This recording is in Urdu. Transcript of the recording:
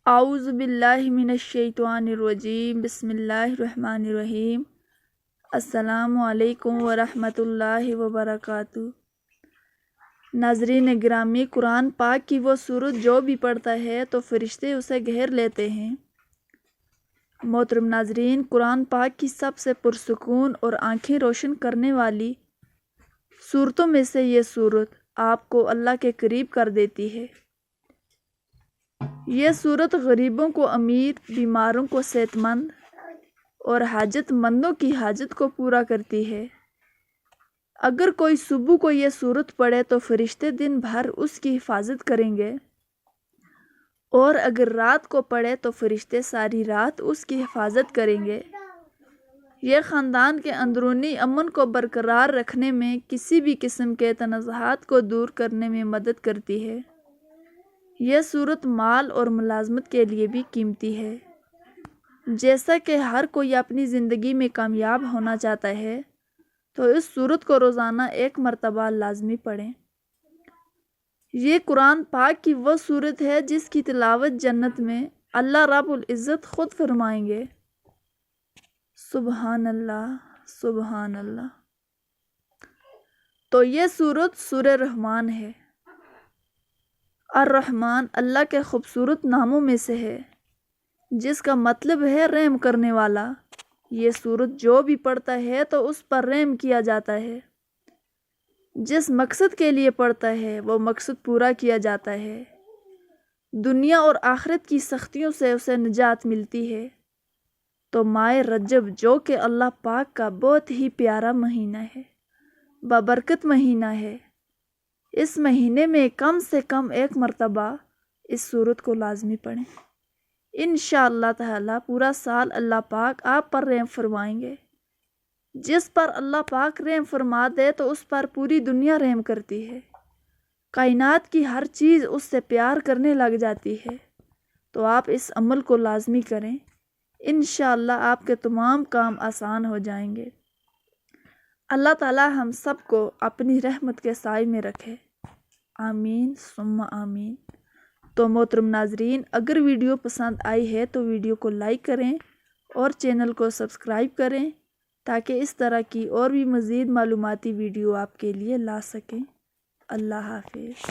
اعوذ باللہ من الشیطان الرجیم بسم اللہ الرحمن الرحیم السلام علیکم ورحمۃ اللہ وبرکاتہ۔ ناظرین گرامی، قرآن پاک کی وہ سورت جو بھی پڑھتا ہے تو فرشتے اسے گھیر لیتے ہیں۔ محترم ناظرین، قرآن پاک کی سب سے پرسکون اور آنکھیں روشن کرنے والی سورتوں میں سے یہ سورت آپ کو اللہ کے قریب کر دیتی ہے۔ یہ سورت غریبوں کو امیر، بیماروں کو صحت مند اور حاجت مندوں کی حاجت کو پورا کرتی ہے۔ اگر کوئی صبح کو یہ سورت پڑھے تو فرشتے دن بھر اس کی حفاظت کریں گے، اور اگر رات کو پڑھے تو فرشتے ساری رات اس کی حفاظت کریں گے۔ یہ خاندان کے اندرونی امن کو برقرار رکھنے میں، کسی بھی قسم کے تنازعات کو دور کرنے میں مدد کرتی ہے۔ یہ سورت مال اور ملازمت کے لیے بھی قیمتی ہے۔ جیسا کہ ہر کوئی اپنی زندگی میں کامیاب ہونا چاہتا ہے، تو اس سورت کو روزانہ 1 مرتبہ لازمی پڑھیں۔ یہ قرآن پاک کی وہ سورت ہے جس کی تلاوت جنت میں اللہ رب العزت خود فرمائیں گے، سبحان اللہ، سبحان اللہ۔ تو یہ سورت سورہ رحمان ہے۔ الرحمن اللہ کے خوبصورت ناموں میں سے ہے، جس کا مطلب ہے رحم کرنے والا۔ یہ سورت جو بھی پڑھتا ہے تو اس پر رحم کیا جاتا ہے۔ جس مقصد کے لیے پڑھتا ہے وہ مقصد پورا کیا جاتا ہے۔ دنیا اور آخرت کی سختیوں سے اسے نجات ملتی ہے۔ تو ماہ رجب، جو کہ اللہ پاک کا بہت ہی پیارا مہینہ ہے، بابرکت مہینہ ہے، اس مہینے میں کم سے کم 1 مرتبہ اس سورت کو لازمی پڑھیں۔ انشاءاللہ تعالی پورا سال اللہ پاک آپ پر رحم فرمائیں گے۔ جس پر اللہ پاک رحم فرما دے تو اس پر پوری دنیا رحم کرتی ہے۔ کائنات کی ہر چیز اس سے پیار کرنے لگ جاتی ہے۔ تو آپ اس عمل کو لازمی کریں، انشاءاللہ آپ کے تمام کام آسان ہو جائیں گے۔ اللہ تعالی ہم سب کو اپنی رحمت کے سائے میں رکھے، آمین ثم آمین۔ تو محترم ناظرین، اگر ویڈیو پسند آئی ہے تو ویڈیو کو لائک کریں اور چینل کو سبسکرائب کریں، تاکہ اس طرح کی اور بھی مزید معلوماتی ویڈیو آپ کے لیے لا سکیں۔ اللہ حافظ۔